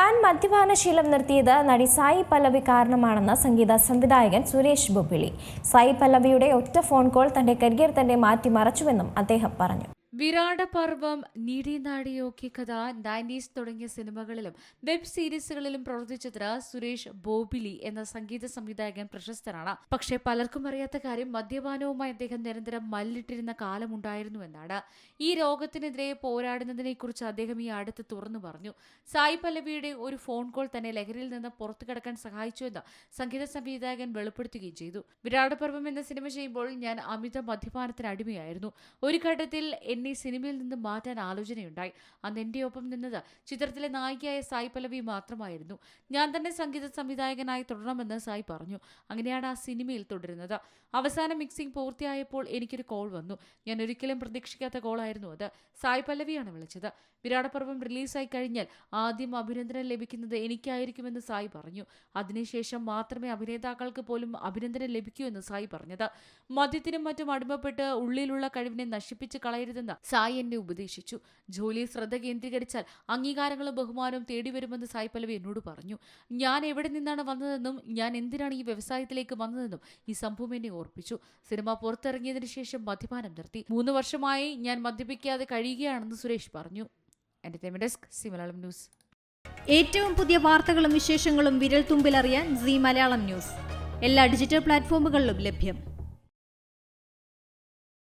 താൻ മദ്യപാനശീലം നിർത്തിയത് നടി സായി പല്ലവി കാരണമാണെന്ന് സംഗീത സംവിധായകൻ സുരേഷ് ബൊബിലി. സായി പല്ലവിയുടെ ഒറ്റ ഫോൺ കോൾ തന്റെ കരിയർ തന്നെ മാറ്റിമറിച്ചുവെന്നും അദ്ദേഹം പറഞ്ഞു. വിരാട പർവം, നീടി നാടിയോക്കി കഥ, 90s തുടങ്ങിയ സിനിമകളിലും വെബ് സീരീസുകളിലും പ്രവർത്തിച്ചത് സുരേഷ് ബോബിലി എന്ന സംഗീത സംവിധായകൻ പ്രശസ്തനാണ്. പക്ഷേ പലർക്കും അറിയാത്ത കാര്യം മദ്യപാനവുമായി അദ്ദേഹം നിരന്തരം മല്ലിട്ടിരുന്ന കാലമുണ്ടായിരുന്നുവെന്നാണ്. ഈ രോഗത്തിനെതിരെ പോരാടുന്നതിനെക്കുറിച്ച് അദ്ദേഹം ഈ അടുത്ത് തുറന്നു പറഞ്ഞു. സായി പല്ലവിയുടെ ഒരു ഫോൺ കോൾ തന്നെ ലഹരിയിൽ നിന്ന് പുറത്തു കടക്കാൻ സഹായിച്ചുവെന്ന് സംഗീത സംവിധായകൻ വെളിപ്പെടുത്തുകയും ചെയ്തു. വിരാട പർവം എന്ന സിനിമ ചെയ്യുമ്പോൾ ഞാൻ അമിത മദ്യപാനത്തിന് അടിമയായിരുന്നു. ഒരു ഘട്ടത്തിൽ എന്നെ സിനിമയിൽ നിന്ന് മാറ്റാൻ ആലോചനയുണ്ടായി. അന്ന് എന്റെ ഒപ്പം നിന്നത് ചിത്രത്തിലെ നായികയായ സായി പല്ലവി മാത്രമായിരുന്നു. ഞാൻ തന്നെ സംഗീത സംവിധായകനായി തുടരണമെന്ന് സായി പറഞ്ഞു. അങ്ങനെയാണ് ആ സിനിമയിൽ തുടരുന്നത്. അവസാന മിക്സിംഗ് പൂർത്തിയായപ്പോൾ എനിക്കൊരു കോൾ വന്നു. ഞാൻ ഒരിക്കലും പ്രതീക്ഷിക്കാത്ത കോളായിരുന്നു അത്. സായി പല്ലവിയാണ് വിളിച്ചത്. വിരാടപർവം റിലീസായി കഴിഞ്ഞാൽ ആദ്യം അഭിനന്ദനം ലഭിക്കുന്നത് എനിക്കായിരിക്കുമെന്ന് സായി പറഞ്ഞു. അതിനുശേഷം മാത്രമേ അഭിനേതാക്കൾക്ക് പോലും അഭിനന്ദനം ലഭിക്കൂ എന്ന് സായി പറഞ്ഞത്. മദ്യത്തിനും മറ്റും അടിമപ്പെട്ട് ഉള്ളിലുള്ള കഴിവിനെ നശിപ്പിച്ച് കളയരുതെന്ന് സായി എന്നെ ഉപദേശിച്ചു. ജോലിയിൽ ശ്രദ്ധ കേന്ദ്രീകരിച്ചാൽ അംഗീകാരങ്ങളും ബഹുമാനവും തേടി വരുമെന്ന് സായി പല്ലവി എന്നോട് പറഞ്ഞു. ഞാൻ എവിടെ നിന്നാണ് വന്നതെന്നും ഞാൻ എന്തിനാണ് ഈ വ്യവസായത്തിലേക്ക് വന്നതെന്നും ഈ സംഭവം എന്നെ ഓർപ്പിച്ചു. സിനിമ പുറത്തിറങ്ങിയതിനു ശേഷം മദ്യപാനം നിർത്തി. 3 വർഷമായി ഞാൻ മദ്യപിക്കാതെ കഴിയുകയാണെന്ന് സുരേഷ് പറഞ്ഞു. Entertainment desk, C Malayalam news. ഏറ്റവും പുതിയ വാർത്തകളും വിശേഷങ്ങളും വിരൽ തുമ്പിലറിയാൻ സി മലയാളം ന്യൂസ് എല്ലാ ഡിജിറ്റൽ പ്ലാറ്റ്ഫോമുകളിലും ലഭ്യം.